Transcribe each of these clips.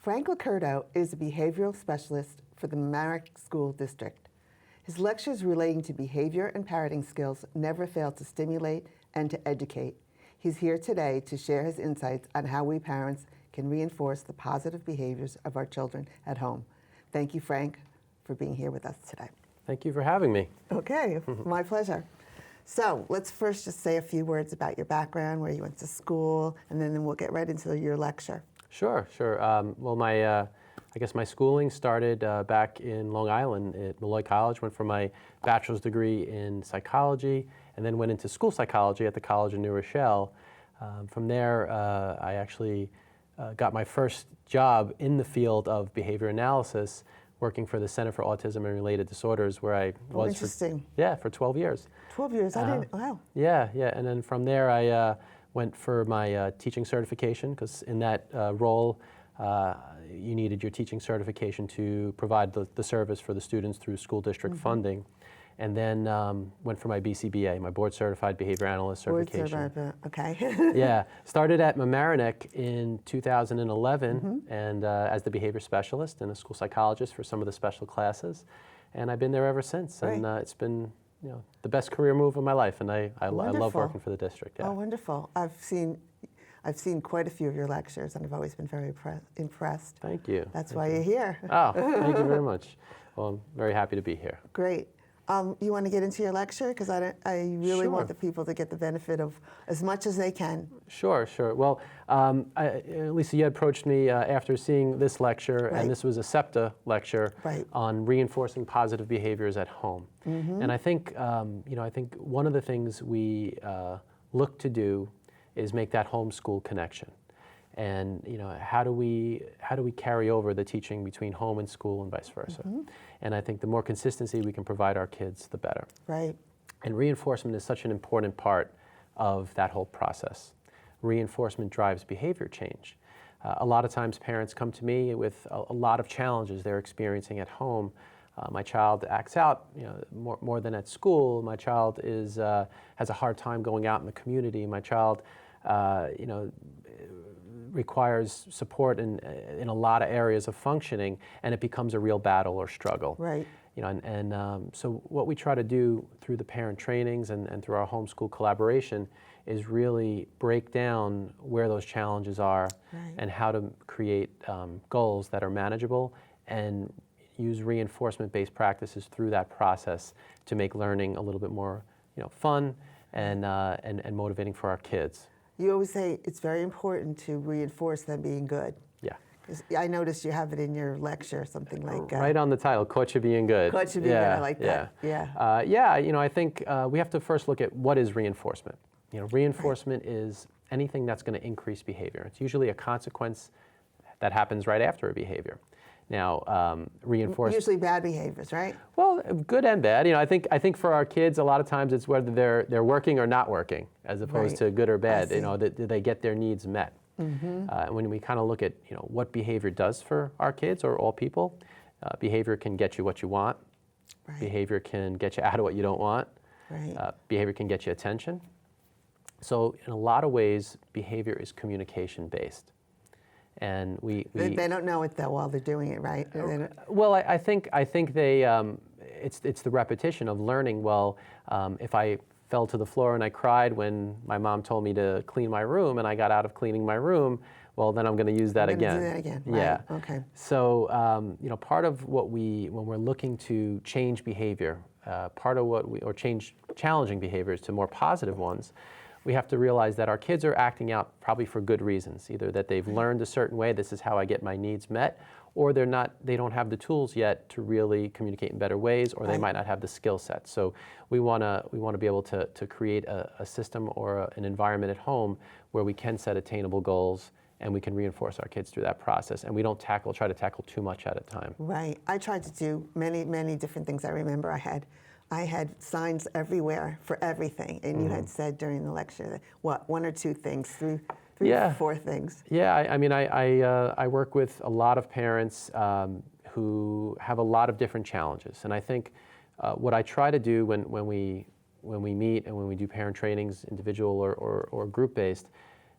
Frank Licurdo is a behavioral specialist for the Merrick School District. His lectures relating to behavior and parenting skills never fail to stimulate and to educate. He's here today to share his insights on how we parents can reinforce the positive behaviors of our children at home. Thank you, Frank, for being here with us today. Thank you for having me. Okay, my pleasure. So let's first just say a few words about your background, where you went to school, and then we'll get right into your lecture. Sure. Well, I guess my schooling started back in Long Island at Malloy College. Went for my bachelor's degree in psychology, and then went into school psychology at the College of New Rochelle. From there, I actually got my first job in the field of behavior analysis, working for the Center for Autism and Related Disorders, where I was for 12 years. 12 years, I didn't, wow. Yeah, and then from there I went for my teaching certification, because in that role you needed your teaching certification to provide the service for the students through school district funding. And then went for my BCBA, my Board Certified Behavior Analyst certification. Okay. Yeah, started at Mamaroneck in 2011, and as the behavior specialist and a school psychologist for some of the special classes, and I've been there ever since. Right. And it's been, the best career move of my life, and I love working for the district. Yeah. Oh, wonderful! I've seen quite a few of your lectures, and I've always been very impressed. Thank you. That's why you're here. Oh, thank you very much. Well, I'm very happy to be here. Great. You want to get into your lecture? Because I really Sure. want the people to get the benefit of as much as they can. Sure. Well, Lisa, you approached me after seeing this lecture, Right. and this was a SEPTA lecture Right. on reinforcing positive behaviors at home. And I think, I think one of the things we look to do is make that home-school connection. And how do we carry over the teaching between home and school and vice versa? And I think the more consistency we can provide our kids, the better. Right. And reinforcement is such an important part of that whole process. Reinforcement drives behavior change. A lot of times parents come to me with a lot of challenges they're experiencing at home. My child acts out, more than at school. My child has a hard time going out in the community. My child, requires support in a lot of areas of functioning, and it becomes a real battle or struggle. Right. So what we try to do through the parent trainings and through our homeschool collaboration is really break down where those challenges are, Right. and how to create goals that are manageable, and use reinforcement-based practices through that process to make learning a little bit more fun and motivating for our kids. You always say it's very important to reinforce them being good. Yeah. I noticed you have it in your lecture, something like right on the title, Caught You Being Good. Caught You Being Good. I like that. Yeah. I think we have to first look at what is reinforcement. Reinforcement is anything that's going to increase behavior. It's usually a consequence that happens right after a behavior. Now, reinforcement. Usually bad behaviors, right? Well, good and bad. I think for our kids, a lot of times it's whether they're working or not working, as opposed to good or bad. Do they get their needs met? When we kind of look at what behavior does for our kids or all people, behavior can get you what you want. Right. Behavior can get you out of what you don't want. Right. Behavior can get you attention. So in a lot of ways, behavior is communication based. And they don't know it though while they're doing it, right? Well, I think they it's the repetition of learning. Well, if I fell to the floor and I cried when my mom told me to clean my room, and I got out of cleaning my room, well, then I'm going to use that again. Do that again. Yeah. Right. Okay. So part of what when we're looking to change behavior, change challenging behaviors to more positive ones, we have to realize that our kids are acting out probably for good reasons, either that they've learned a certain way, this is how I get my needs met, or they don't have the tools yet to really communicate in better ways, or they might not have the skill set. So we want to be able to create a system or an environment at home where we can set attainable goals, and we can reinforce our kids through that process, and we don't try to tackle too much at a time. Right. I tried to do many different things. I remember I had signs everywhere for everything, and you had said during the lecture that, one or two things, three or four things. Yeah, I work with a lot of parents who have a lot of different challenges, and I think what I try to do when we meet and when we do parent trainings, individual or group based,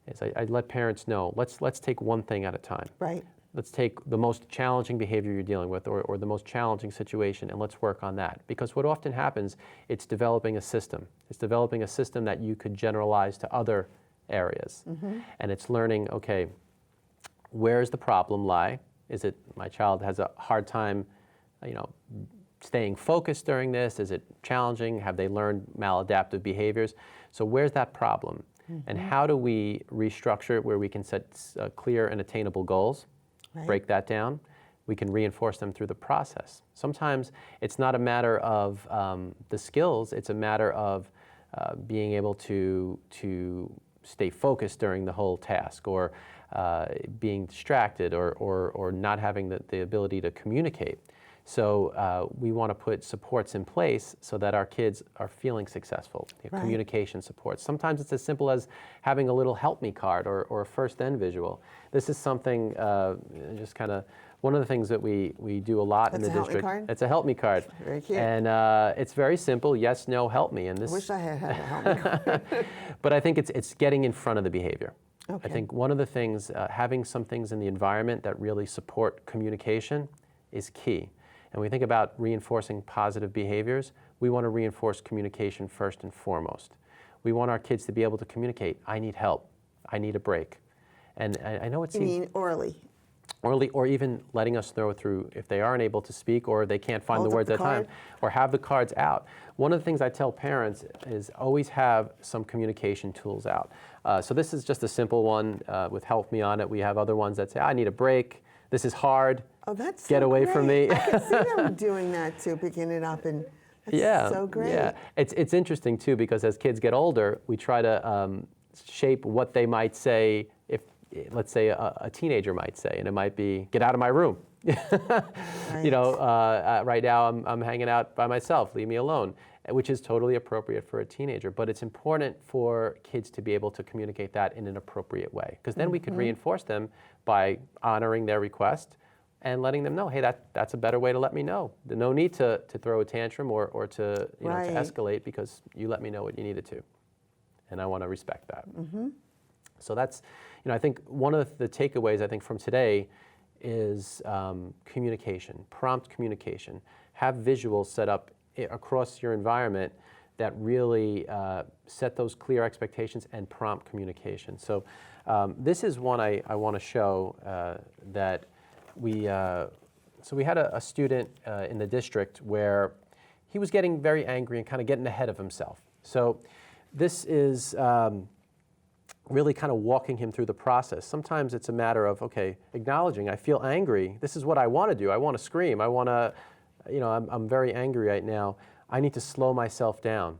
is I let parents know, let's take one thing at a time. Right. let's take the most challenging behavior you're dealing with, or the most challenging situation, and let's work on that. Because what often happens, it's developing a system. It's developing a system that you could generalize to other areas. And it's learning, okay, where's the problem lie? Is it my child has a hard time, staying focused during this? Is it challenging? Have they learned maladaptive behaviors? So where's that problem? And how do we restructure it where we can set clear and attainable goals, break that down? We can reinforce them through the process. Sometimes it's not a matter of the skills, it's a matter of being able to stay focused during the whole task, or being distracted, or not having the ability to communicate. So we want to put supports in place so that our kids are feeling successful, communication supports. Sometimes it's as simple as having a little help me card or a first then visual. This is something just kind of one of the things that we do a lot in the district. It's a help me card. Very cute. And it's very simple, yes, no, help me. And this, I wish I had a help me card. But I think it's getting in front of the behavior. Okay. I think one of the things, having some things in the environment that really support communication is key. And when we think about reinforcing positive behaviors, we want to reinforce communication first and foremost. We want our kids to be able to communicate, I need help, I need a break. And I know it seems... You mean orally? Orally, or even letting us know through if they aren't able to speak or they can't find the words at time, or have the cards out. One of the things I tell parents is always have some communication tools out. So this is just a simple one with Help Me on it. We have other ones that say, I need a break, this is hard. Oh, that's Get so away great. from me. I can see them doing that too, picking it up, and that's so great. Yeah, it's interesting too, because as kids get older, we try to shape what they might say. If, let's say, a teenager might say, and it might be, get out of my room. Right. Right now I'm hanging out by myself, leave me alone, which is totally appropriate for a teenager. But it's important for kids to be able to communicate that in an appropriate way, because then we could reinforce them by honoring their request and letting them know, hey, that's a better way to let me know. There's no need to throw a tantrum or to, to escalate, because you let me know what you needed to. And I want to respect that. So that's, I think one of the takeaways I think from today is communication, prompt communication. Have visuals set up across your environment that really set those clear expectations and prompt communication. So this is one I want to show that so we had a student in the district where he was getting very angry and kind of getting ahead of himself. So this is really kind of walking him through the process. Sometimes it's a matter of, okay, acknowledging, I feel angry. This is what I want to do. I want to scream. I want to, I'm very angry right now. I need to slow myself down.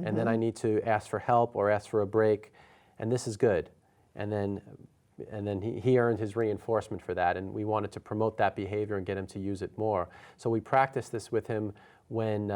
And then I need to ask for help or ask for a break. And this is good. And then he earned his reinforcement for that, and we wanted to promote that behavior and get him to use it more. So we practiced this with him when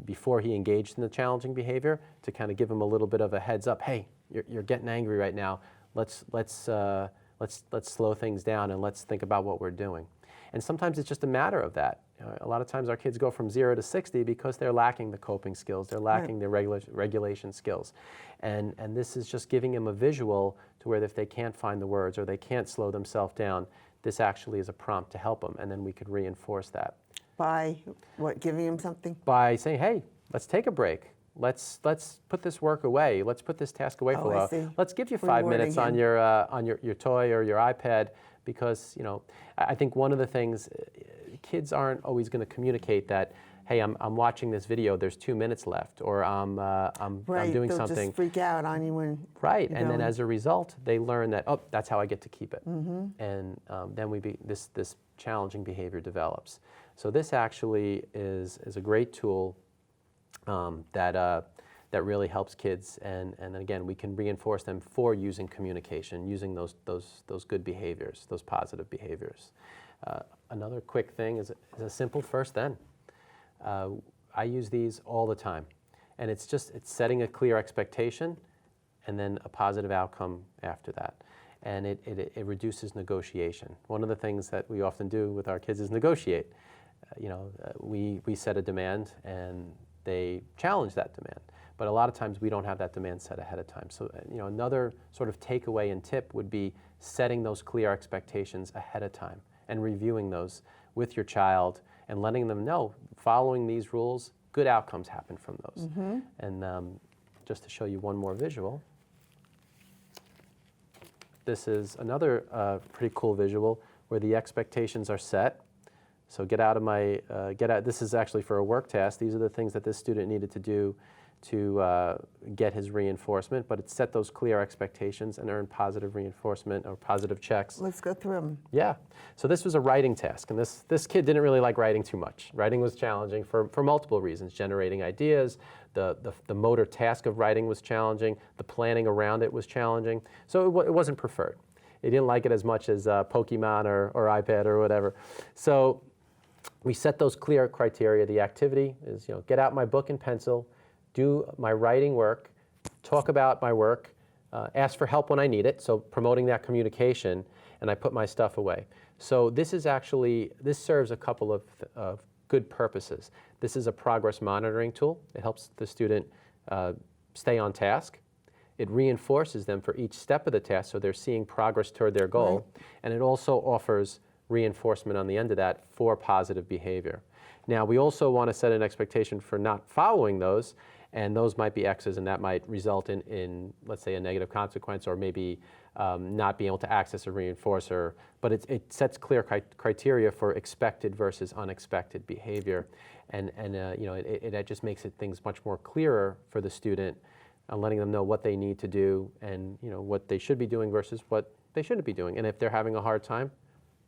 before he engaged in the challenging behavior, to kind of give him a little bit of a heads up. Hey, you're getting angry right now. Let's slow things down and let's think about what we're doing. And sometimes it's just a matter of that. A lot of times our kids go from 0 to 60 because they're lacking the coping skills, they're lacking the regulation skills. And this is just giving them a visual to where if they can't find the words or they can't slow themselves down, this actually is a prompt to help them, and then we could reinforce that. By what, giving them something? By saying, hey, let's take a break. Let's put this work away. Let's put this task away for a while. Let's give you 5 minutes on your toy or your iPad, because I think one of the things, kids aren't always going to communicate that, hey, I'm watching this video, there's 2 minutes left, or I'm doing they'll something. Just freak out on you when and then as a result, they learn that, oh, that's how I get to keep it. And then this challenging behavior develops. So this actually is a great tool that really helps kids, and then again, we can reinforce them for using communication, using those good behaviors, those positive behaviors. Another quick thing is a simple first then. I use these all the time, and it's setting a clear expectation and then a positive outcome after that. And it reduces negotiation. One of the things that we often do with our kids is negotiate. We set a demand and they challenge that demand. But a lot of times we don't have that demand set ahead of time. So another sort of takeaway and tip would be setting those clear expectations ahead of time and reviewing those with your child and letting them know, following these rules, good outcomes happen from those. And just to show you one more visual, this is another pretty cool visual where the expectations are set. So this is actually for a work task. These are the things that this student needed to do to get his reinforcement, but it set those clear expectations and earned positive reinforcement or positive checks. Let's go through them. Yeah. So this was a writing task, and this kid didn't really like writing too much. Writing was challenging for multiple reasons. Generating ideas, the motor task of writing was challenging, the planning around it was challenging, so it wasn't preferred. He didn't like it as much as Pokemon or iPad or whatever. So we set those clear criteria. The activity is, get out my book and pencil, do my writing work, talk about my work, ask for help when I need it, so promoting that communication, and I put my stuff away. So this serves a couple of good purposes. This is a progress monitoring tool. It helps the student stay on task. It reinforces them for each step of the task, so they're seeing progress toward their goal. Right. And it also offers reinforcement on the end of that for positive behavior. Now, we also want to set an expectation for not following those, and those might be X's, and that might result in let's say, a negative consequence, or maybe not being able to access a reinforcer. But it sets clear criteria for expected versus unexpected behavior, and it just makes things much more clearer for the student, letting them know what they need to do and what they should be doing versus what they shouldn't be doing. And if they're having a hard time,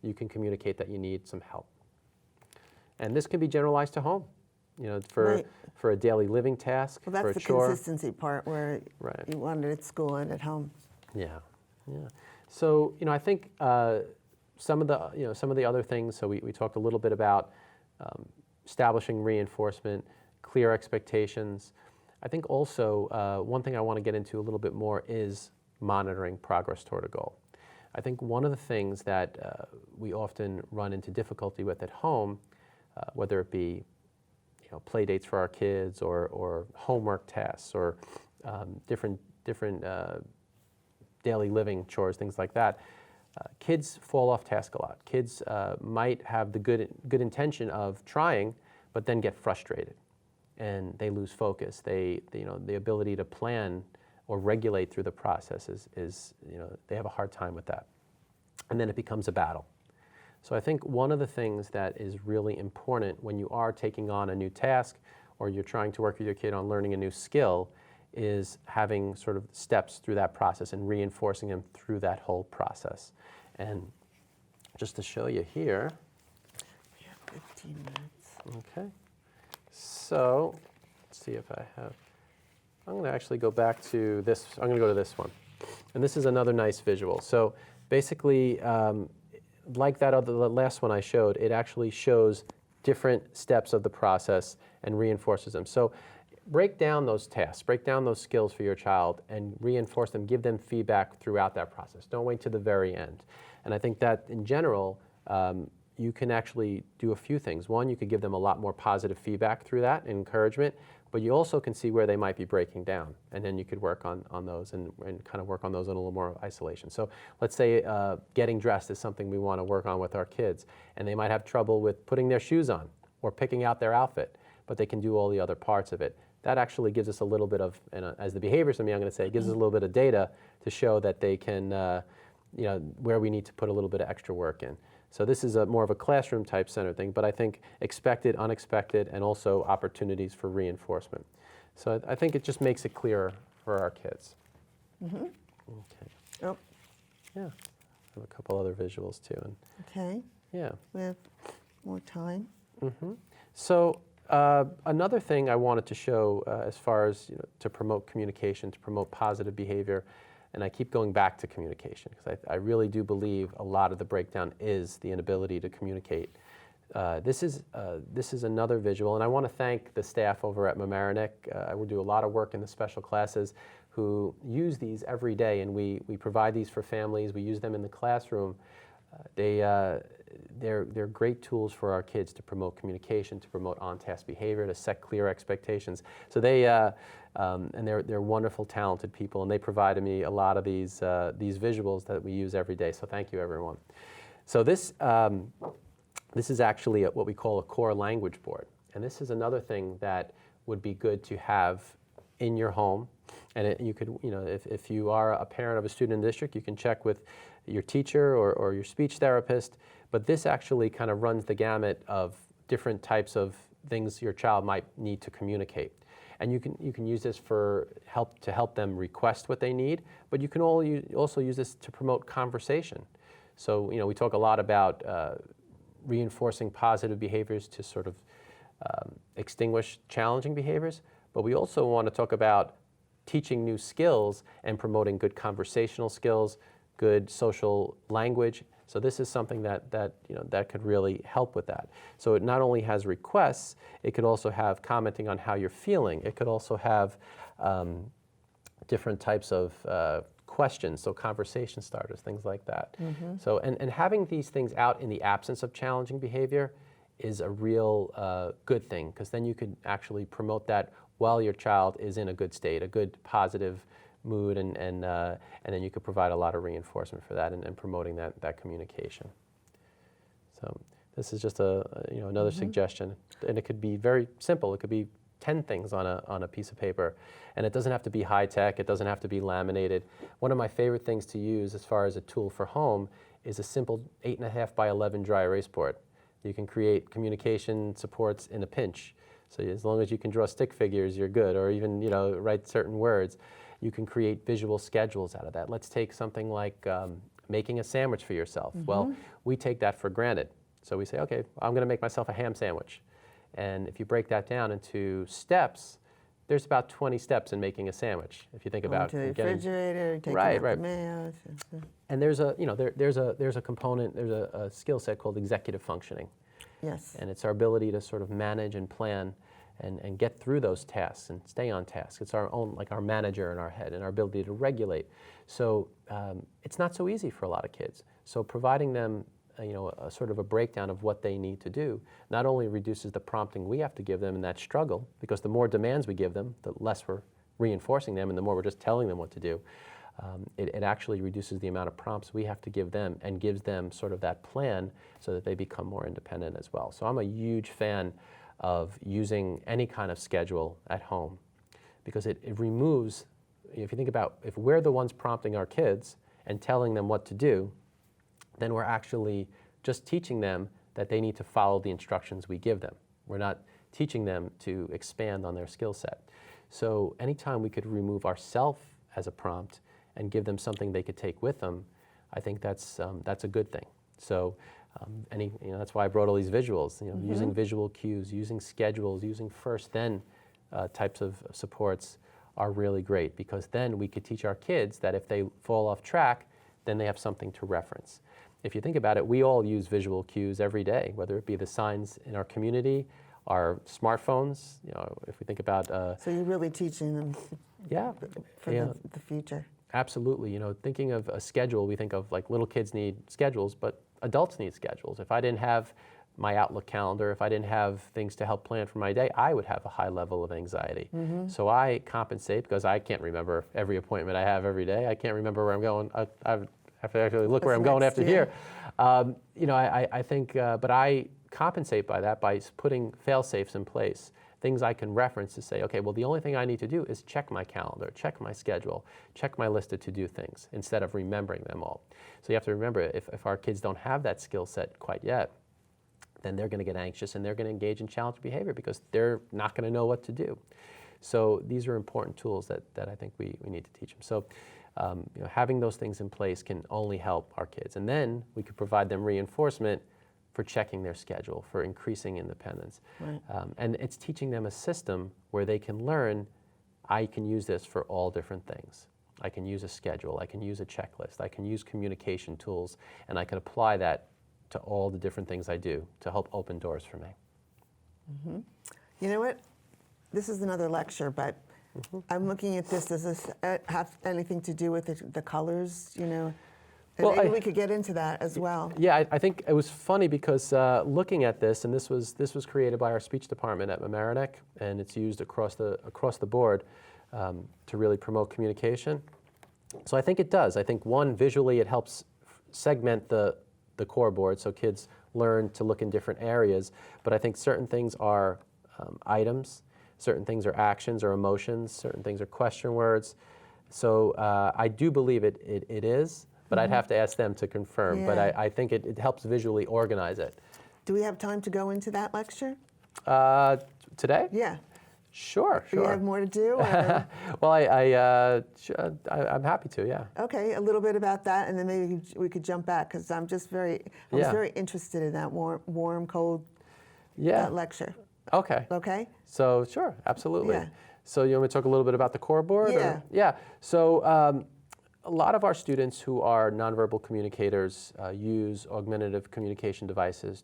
you can communicate that you need some help. And this can be generalized to home, for a daily living task, well, that's for a the chore. Consistency part where Right. you want it at school and at home. Yeah, yeah. So I think some of the other things. So we talked a little bit about establishing reinforcement, clear expectations. I think also one thing I want to get into a little bit more is monitoring progress toward a goal. I think one of the things that we often run into difficulty with at home, whether it be play dates for our kids or homework tasks or different daily living chores, things like that, kids fall off task a lot. Kids might have the good intention of trying, but then get frustrated and they lose focus. The ability to plan or regulate through the process is they have a hard time with that. And then it becomes a battle. So I think one of the things that is really important when you are taking on a new task or you're trying to work with your kid on learning a new skill is having sort of steps through that process and reinforcing them through that whole process. And just to show you here. We have 15 minutes. Okay. So let's see if I have. I'm going to actually go back to this. I'm going to go to this one. And this is another nice visual. So basically, like the last one I showed, it actually shows different steps of the process and reinforces them. So break down those tasks, break down those skills for your child and reinforce them, give them feedback throughout that process. Don't wait to the very end. And I think that in general, you can actually do a few things. One, you could give them a lot more positive feedback through that, encouragement, but you also can see where they might be breaking down, and then you could work on those and kind of work on those in a little more isolation. So let's say getting dressed is something we want to work on with our kids, and they might have trouble with putting their shoes on or picking out their outfit, but they can do all the other parts of it. That actually gives us a little bit of, as the behaviorist in me, I'm going to say, it gives us a little bit of data to show that they can, where we need to put a little bit of extra work in. So this is more of a classroom type center thing, but I think expected, unexpected, and also opportunities for reinforcement. So I think it just makes it clearer for our kids. Mm-hmm. Okay. Oh. Yeah. I have a couple other visuals too. And okay. Yeah. We have more time. Mm-hmm. So another thing I wanted to show as far as to promote communication, to promote positive behavior, and I keep going back to communication because I really do believe a lot of the breakdown is the inability to communicate. This is another visual, and I want to thank the staff over at Mamaroneck. We do a lot of work in the special classes who use these every day, and we provide these for families. We use them in the classroom. They they're great tools for our kids to promote communication, to promote on-task behavior, to set clear expectations. So they, and they're wonderful, talented people, and they provided me a lot of these visuals that we use every day. So thank you, everyone. So this is actually what we call a core language board, and this is another thing that would be good to have in your home. And you could, if you are a parent of a student in the district, you can check with your teacher or your speech therapist. But this actually kind of runs the gamut of different types of things your child might need to communicate. And you can use this to help them request what they need, but you can also use this to promote conversation. So we talk a lot about reinforcing positive behaviors to sort of extinguish challenging behaviors, but we also want to talk about teaching new skills and promoting good conversational skills, good social language. So this is something that could really help with that. So it not only has requests, it could also have commenting on how you're feeling. It could also have different types of questions, so conversation starters, things like that. So and having these things out in the absence of challenging behavior is a real good thing, because then you could actually promote that while your child is in a good state, a good positive mood, and then you could provide a lot of reinforcement for that and promoting that communication. So this is just another suggestion, and it could be very simple. It could be 10 things on a piece of paper, and it doesn't have to be high tech. It doesn't have to be laminated. One of my favorite things to use as far as a tool for home is a simple 8.5 by 11 dry erase board. You can create communication supports in a pinch. So as long as you can draw stick figures, you're good, or even write certain words. You can create visual schedules out of that. Let's take something like making a sandwich for yourself. Well, we take that for granted. So we say, okay, I'm going to make myself a ham sandwich. And if you break that down into steps, there's about 20 steps in making a sandwich. If you think about to the refrigerator, taking right. out the mayo. And there's a there's a component, there's a skill set called executive functioning. Yes. And it's our ability to sort of manage and plan and get through those tasks and stay on task. It's our own, like our manager in our head, and our ability to regulate. So it's not so easy for a lot of kids. So providing them a sort of a breakdown of what they need to do not only reduces the prompting we have to give them in that struggle, because the more demands we give them, the less we're reinforcing them, and the more we're just telling them what to do. It actually reduces the amount of prompts we have to give them and gives them sort of that plan so that they become more independent as well. So I'm a huge fan of using any kind of schedule at home, because it removes, if you think about, if we're the ones prompting our kids and telling them what to do, then we're actually just teaching them that they need to follow the instructions we give them. We're not teaching them to expand on their skill set. So anytime we could remove ourselves as a prompt and give them something they could take with them, I think that's a good thing. So that's why I brought all these visuals, using visual cues, using schedules, using first then types of supports are really great, because then we could teach our kids that if they fall off track, then they have something to reference. If you think about it, we all use visual cues every day, whether it be the signs in our community, our smartphones, if we think about... So you're really teaching them for the future. Absolutely. Thinking of a schedule, we think of like little kids need schedules, but adults need schedules. If I didn't have my Outlook calendar, if I didn't have things to help plan for my day, I would have a high level of anxiety. So I compensate, because I can't remember every appointment I have every day. I can't remember where I'm going. I have to actually look where I'm going after here. I think, but I compensate by that by putting fail-safes in place, things I can reference to say, okay, well, the only thing I need to do is check my calendar, check my schedule, check my list of to-do things, instead of remembering them all. So you have to remember, if our kids don't have that skill set quite yet, then they're going to get anxious and they're going to engage in challenging behavior, because they're not going to know what to do. So these are important tools that I think we need to teach them. So having those things in place can only help our kids. And then we could provide them reinforcement for checking their schedule, for increasing independence. Right. And it's teaching them a system where they can learn, I can use this for all different things. I can use a schedule, I can use a checklist, I can use communication tools, and I can apply that to all the different things I do to help open doors for me. You know what? This is another lecture, but I'm looking at this. Does this have anything to do with the colors, And Well, maybe we could get into that as well. Yeah, I think it was funny because looking at this, and this was created by our speech department at Mamaroneck, and it's used across the board to really promote communication. So I think it does. I think one, visually it helps segment the core board so kids learn to look in different areas. But I think certain things are items, certain things are actions or emotions, certain things are question words. So I do believe it is, but I'd have to ask them to confirm. But Yeah. I think it helps visually organize it. Do we have time to go into that lecture? Today? Yeah. Sure. Do you have more to do? Or? Well, I'm happy to, yeah. Okay, a little bit about that, and then maybe we could jump back, because I was Yeah. very interested in that warm, cold Yeah. lecture. Okay. Okay? So, sure, absolutely. Yeah. So you want me to talk a little bit about the core board? Yeah. Yeah. So a lot of our students who are nonverbal communicators use augmentative communication devices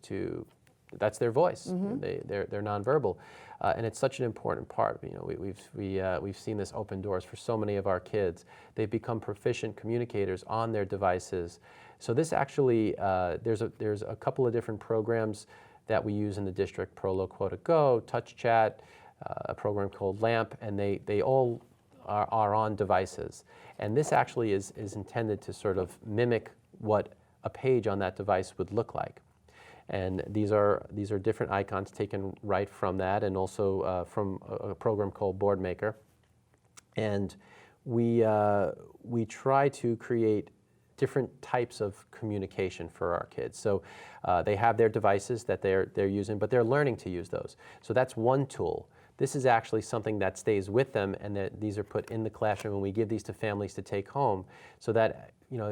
that's their voice. They're nonverbal. And it's such an important part. You know, we've seen this open doors for so many of our kids. They've become proficient communicators on their devices. So this actually, there's a couple of different programs that we use in the district: Prolo, Quota Go, Touch Chat, a program called LAMP, and they all are on devices. And this actually is intended to sort of mimic what a page on that device would look like. And these are different icons taken right from that, and also from a program called Board Maker. And we try to create different types of communication for our kids. So they have their devices that they're using, but they're learning to use those. So that's one tool. This is actually something that stays with them, and that these are put in the classroom, and we give these to families to take home, so that, you know,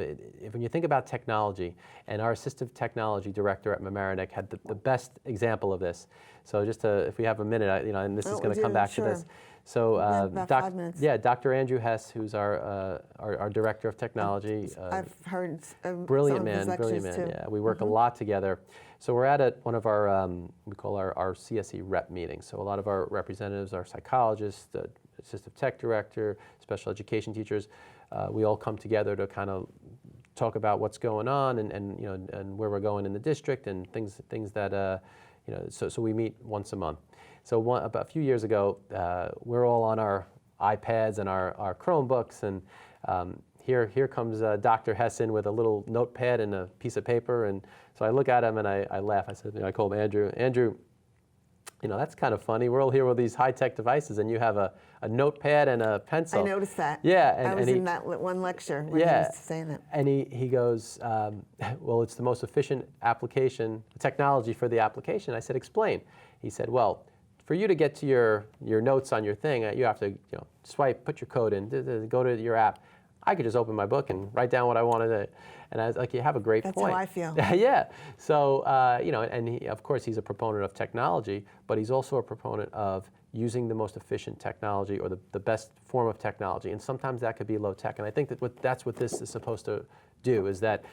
when you think about technology, and our assistive technology director at Mamaroneck had the best example of this. So just if we have a minute, you know, and this is going to come back to this. So about 5 minutes. Yeah, Dr. Andrew Hess, who's our director of technology. I've heard Brilliant some of his man, brilliant lectures man. too. Yeah, we work a lot together. So we're at one of our we call our CSE rep meetings. So a lot of our representatives are psychologists, the assistive tech director, special education teachers. We all come together to kind of talk about what's going on, and you know, and where we're going in the district, and things that you know. So we meet once a month. So about a few years ago, we're all on our iPads and our Chromebooks, and here comes Dr. Hessen with a little notepad and a piece of paper, and so I look at him and I laugh. I said, you know, I call him Andrew. Andrew, you know, that's kind of funny. We're all here with these high-tech devices, and you have a notepad and a pencil. I noticed that. Yeah, I was in that one lecture when he was saying that. And he goes, well, it's the most efficient technology for the application. I said, explain. He said, well, for you to get to your notes on your thing, you have to, you know, swipe, put your code in, go to your app. I could just open my book and write down what I wanted to, and I was like, you have a great point. That's how I feel. Yeah. So, you know, and of course, he's a proponent of technology, but he's also a proponent of using the most efficient technology, or the best form of technology. And sometimes that could be low tech. And I think that's what this is supposed to do, is that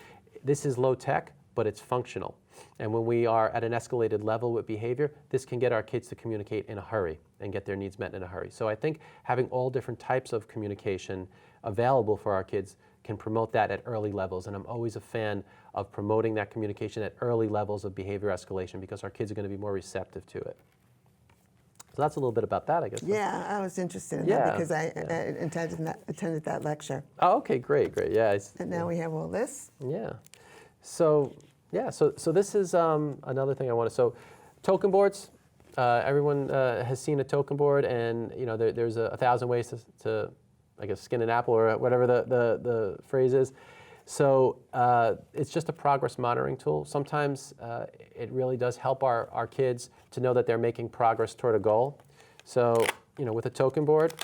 this is low tech, but it's functional. And when we are at an escalated level with behavior, this can get our kids to communicate in a hurry and get their needs met in a hurry. So I think having all different types of communication available for our kids can promote that at early levels. And I'm always a fan of promoting that communication at early levels of behavior escalation, because our kids are going to be more receptive to it. So that's a little bit about that, I guess. Yeah, I was interested in that because I attended that lecture. Oh, okay, great. Yeah. And now we have all this. Yeah. So this is another thing I wanted. So token boards. Everyone has seen a token board, and you know there's 1,000 ways to I guess skin an apple, or whatever the phrase is. So it's just a progress monitoring tool. Sometimes it really does help our kids to know that they're making progress toward a goal. So, you know, with a token board,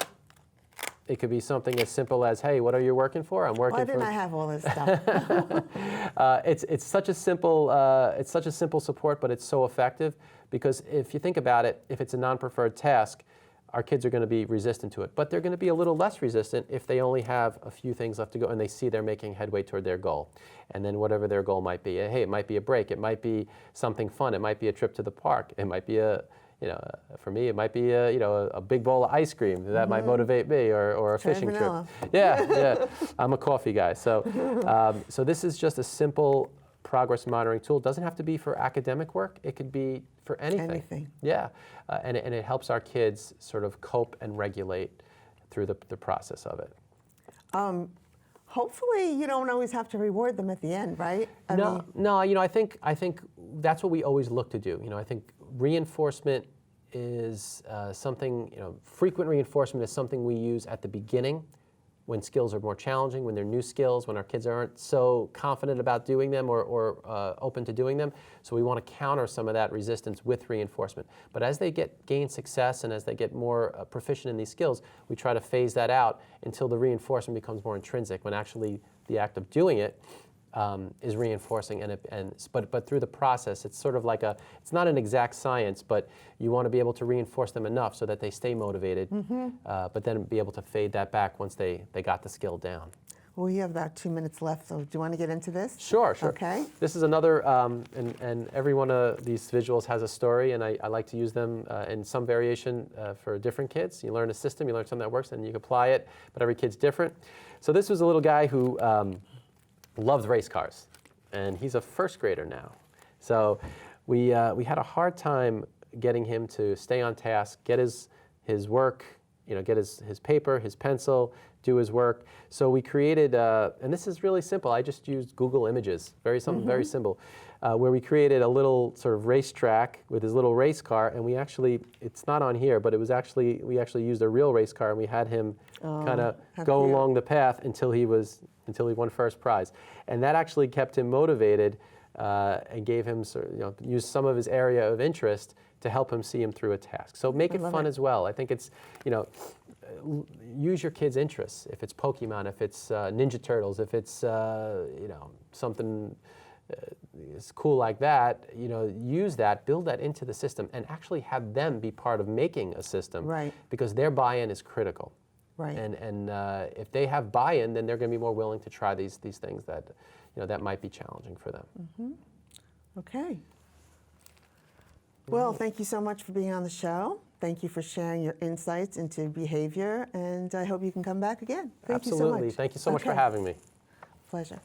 it could be something as simple as, hey, what are you working for? I'm working for... Why didn't I have all this stuff? It's such a simple support, but it's so effective, because if you think about it, if it's a non-preferred task, our kids are going to be resistant to it. But they're going to be a little less resistant if they only have a few things left to go and they see they're making headway toward their goal. And then whatever their goal might be. Hey, it might be a break. It might be something fun. It might be a trip to the park. It might be for me, it might be a big bowl of ice cream that might motivate me, or a fishing vanilla. trip. Yeah. I'm a coffee guy. So, so this is just a simple progress monitoring tool. It doesn't have to be for academic work. It could be for anything. Anything. Yeah, and it helps our kids sort of cope and regulate through the process of it. Hopefully, you don't always have to reward them at the end, right? No. I think that's what we always look to do. I think reinforcement is something. Frequent reinforcement is something we use at the beginning, when skills are more challenging, when they're new skills, when our kids aren't so confident about doing them or open to doing them. So we want to counter some of that resistance with reinforcement. But as they gain success and as they get more proficient in these skills, we try to phase that out until the reinforcement becomes more intrinsic, when actually the act of doing it is reinforcing, but through the process, it's sort of like it's not an exact science, but you want to be able to reinforce them enough so that they stay motivated, but then be able to fade that back once they got the skill down. Well, we have about 2 minutes left, so do you want to get into this? Sure. Okay. This is another, and every one of these visuals has a story, and I like to use them in some variation for different kids. You learn a system, you learn something that works, and you can apply it, but every kid's different. So this was a little guy who loved race cars, and he's a first grader now. So we had a hard time getting him to stay on task, get his work, get his paper, his pencil, do his work. So we created, and this is really simple. I just used Google Images, very simple, where we created a little sort of racetrack with his little race car, and we actually, it's not on here, but we actually used a real race car, and we had him kind of go along the path until he won first prize. And that actually kept him motivated and gave him used some of his area of interest to help him see him through a task. So make it fun as well. I think it's, use your kids' interests. If it's Pokemon, if it's Ninja Turtles, if it's something it's cool like that, use that, build that into the system, and actually have them be part of making a system. Right. Because their buy-in is critical. Right. And if they have buy-in, then they're going to be more willing to try these things that that might be challenging for them. Okay. Well, thank you so much for being on the show. Thank you for sharing your insights into behavior, and I hope you can come back again. Thank you so much. Absolutely. Thank you so much for having me. Pleasure.